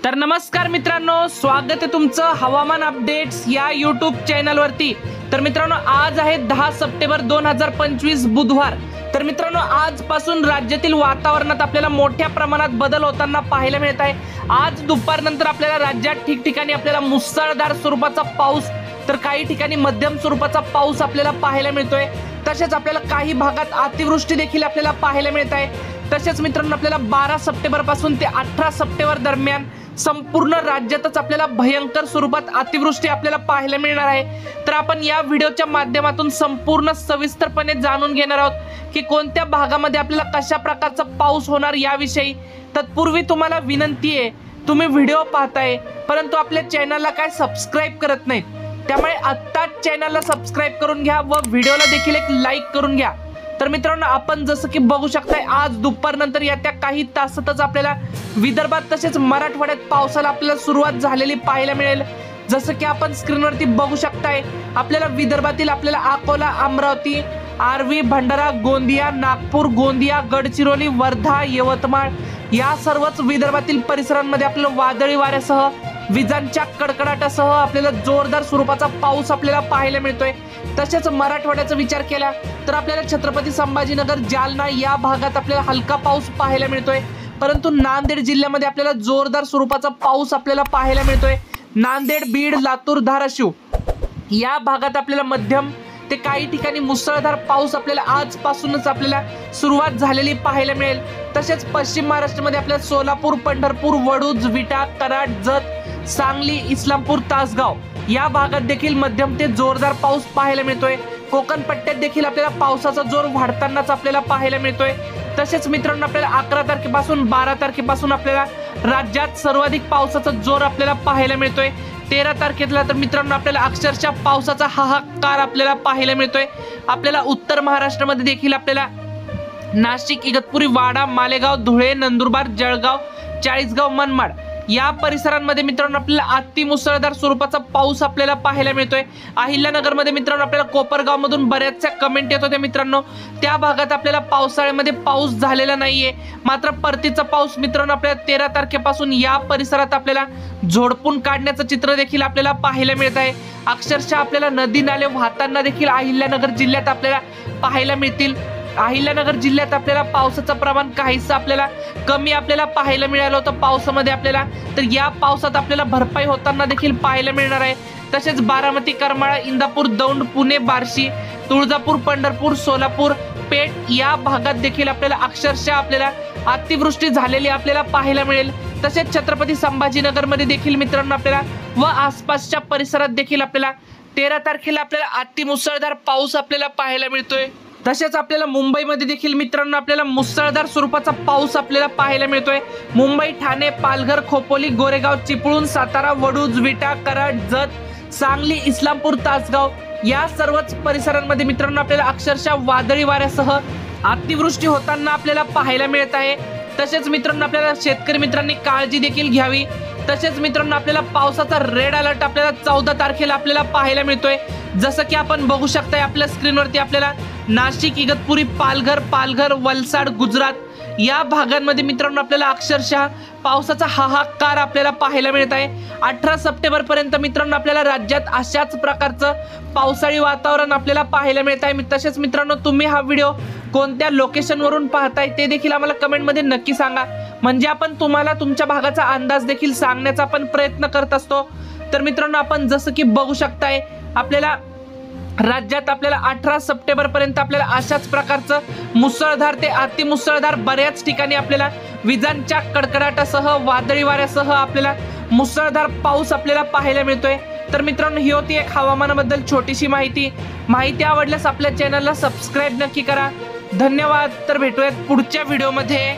तर नमस्कार मित्रांनो, स्वागत आहे तुमचं हवामान अपडेट्स या यूट्यूब चॅनलवरती। तर मित्रांनो, आज आहे 10 सप्टेंबर 2025 बुधवार। तर मित्रांनो, आजपासून राज्यातील वातावरणात आपल्याला मोठ्या प्रमाणात बदल होताना पाहायला मिळत आहे। आज दुपारनंतर आपल्याला राज्यात ठिकठिकाणी आपल्याला मुसळधार स्वरूपाचा पाऊस तर काही ठिकाणी मध्यम स्वरूपाचा पाऊस आपल्याला पाहायला मिळतोय। तसेच आपल्याला काही भागात अतिवृष्टी देखील आपल्याला पाहायला मिळत आहे। तसेच मित्रांनो, आपल्याला 12 सप्टेंबर पासून ते 18 सप्टेंबर दरम्यान संपूर्ण राज्यातच आपल्याला भयंकर स्वरूपात अतिवृष्टी आपल्याला पाहायला मिळणार आहे। तर आपण या व्हिडिओच्या माध्यमातून संपूर्ण सविस्तरपणे जाणून घेणार आहोत की कोणत्या भागामध्ये आपल्याला कशा प्रकारचा पाऊस होणार याविषयी। तत्पूर्वी तुम्हाला विनंती आहे, तुम्ही व्हिडिओ पाहताय परंतु आपल्या चॅनलला काय सबस्क्राइब करत नाहीत, त्यामुळे आत्ताच चॅनलला सबस्क्राइब करून घ्या व व्हिडिओला देखील एक लाईक करून घ्या। तर मित्रांनो, आपण जसं की बघू शकताय, आज दुपारनंतर येत्या काही तासातच आपल्याला विदर्भात तसेच मराठवाड्यात पावसाला आपल्याला सुरुवात झालेली पाहायला मिळेल। जसं की आपण स्क्रीनवरती बघू शकताय, आपल्याला विदर्भातील आपल्याला अकोला, अमरावती, आर्वी, भंडारा, गोंदिया, नागपूर, गोंदिया, गडचिरोली, वर्धा, यवतमाळ या सर्वच विदर्भातील परिसरांमध्ये आपल्याला वादळी वाऱ्यासह विजांच्या कडकडाटासह आपल्याला जोरदार स्वरूपाचा पाऊस आपल्याला पाहायला मिळतोय। तसेच मराठवाड्याचा विचार केला तर आपल्याला छत्रपती संभाजीनगर, जालना या भागात आपल्याला हलका पाऊस पाहायला मिळतोय। परंतु नांदेड जिल्ह्यामध्ये आपल्याला जोरदार स्वरूपाचा पाऊस आपल्याला पाहायला मिळतोय। नांदेड, बीड, लातूर, धाराशिव या भागात आपल्याला मध्यम ते काही ठिकाणी मुसळधार पाऊस आपल्याला आजपासूनच आपल्याला सुरुवात झालेली पाहायला मिळेल। तसेच पश्चिम महाराष्ट्रामध्ये आपल्याला सोलापूर, पंढरपूर, वडूज, विटा, कराड, जत, सांगली, इस्लामपूर, तासगाव या भागात देखील मध्यम ते जोरदार पाऊस पाहायला मिळतोय। कोकण पट्ट्यात देखील आपल्याला पावसाचा जोर वाढतानाच आपल्याला पाहायला मिळतोय। तसेच मित्रांनो, आपल्याला 11 तारखेपासून 12 तारखेपासून आपल्याला राज्यात सर्वाधिक पावसाचा जोर आपल्याला पाहायला मिळतोय। 13 तारखेला तर मित्रांनो, आपल्याला अक्षरशः पावसाचा हाहाकार आपल्याला पाहायला मिळतोय। आपल्याला उत्तर महाराष्ट्रामध्ये देखील आपल्याला नाशिक, इगतपुरी, वाडा, मालेगाव, धुळे, नंदुरबार, जळगाव, चाळीसगाव, मनमाड या परिसरांमध्ये मित्रांनो आपल्याला अति मुसळधार स्वरूपाचा पाऊस आपल्याला पाहायला मिळतोय। अहिल्यानगरमध्ये मित्रांनो आपल्याला कोपरगाव मधून बऱ्याचशा कमेंट येत होत्या मित्रांनो, त्या भागात आपल्याला पावसाळ्यामध्ये पाऊस झालेला नाहीये, मात्र परतीचा पाऊस मित्रांनो आपल्याला 13 तारखेपासून या परिसरात आपल्याला झोडपून काढण्याचं चित्र देखील आपल्याला पाहायला मिळत आहे। अक्षरशः आपल्याला नदी नाले वाहताना देखील अहिल्यानगर जिल्ह्यात आपल्याला पाहायला मिळतील। अहिल्यानगर जिल्ह्यात आपल्याला पावसाचं प्रमाण काहीसं आपल्याला कमी आपल्याला पाहायला मिळालं होतं पावसामध्ये आपल्याला, तर या पावसात आपल्याला भरपाई होताना देखील पाहायला मिळणार आहे। तसेच बारामती, करमाळा, इंदापूर, दौंड, पुणे, बार्शी, तुळजापूर, पंढरपूर, सोलापूर, पेठ या भागात देखील आपल्याला अक्षरशः आपल्याला अतिवृष्टी झालेली आपल्याला पाहायला मिळेल। तसेच छत्रपती संभाजीनगर मध्ये देखील मित्रांनो आपल्याला व आसपासच्या परिसरात देखील आपल्याला 13 तारखेला आपल्याला अतिमुसळधार पाऊस आपल्याला पाहायला मिळतोय। तसेच आपल्याला मुंबईमध्ये देखील मित्रांनो आपल्याला मुसळधार स्वरूपाचा पाऊस आपल्याला पाहायला मिळतोय। मुंबई, ठाणे, पालघर, खोपोली, गोरेगाव, चिपळूण, सातारा, वडूज, विटा, कराड, जत, सांगली, इस्लामपूर, तासगाव या सर्वच परिसरांमध्ये मित्रांनो आपल्याला अक्षरशः वादळी वाऱ्यासह अतिवृष्टी होताना आपल्याला पाहायला मिळत आहे। तसेच मित्रांनो आपल्याला शेतकरी मित्रांनी काळजी देखील घ्यावी। तसेच मित्रांनो आपल्याला पावसाचा रेड अलर्ट आपल्याला 14 तारखेला आपल्याला पाहायला मिळतोय। जसं की आपण बघू शकताय आपल्या स्क्रीनवरती आपल्याला नाशिक, इगतपुरी, पालघर, वलसाड, गुजरात या भागांमध्ये मित्रांनो आपल्याला अक्षरशः पावसाचा हाहाकार आपल्याला पाहायला मिळत आहे। 18 सप्टेंबर पर्यंत मित्रांनो आपल्याला राज्यात अशाच प्रकारचं पावसाळी वातावरण आपल्याला पाहायला मिळत आहे। तसेच मित्रांनो, तुम्ही हा व्हिडिओ कोणत्या लोकेशनवरून पाहताय ते देखील आम्हाला कमेंटमध्ये नक्की सांगा, म्हणजे आपण तुम्हाला तुमच्या भागाचा अंदाज देखील सांगण्याचा आपण प्रयत्न करत असतो। तर मित्रांनो, आपण जसं की बघू शकताय आपल्याला राज्यात आपल्याला 18 सप्टेंबर पर्यंत आपल्याला अशाच प्रकारचं मुसळधार ते अतिमुसळधार बऱ्याच ठिकाणी आपल्याला विजांच्या कडकडाटासह वादळी वाऱ्यासह आपल्याला मुसळधार पाऊस आपल्याला पाहायला मिळतोय। तर मित्रांनो, ही होती एक हवामानाबद्दल छोटीशी माहिती आवडल्यास आपल्या चॅनलला सबस्क्राइब नक्की करा। धन्यवाद। तर भेटूयात पुढच्या व्हिडिओमध्ये।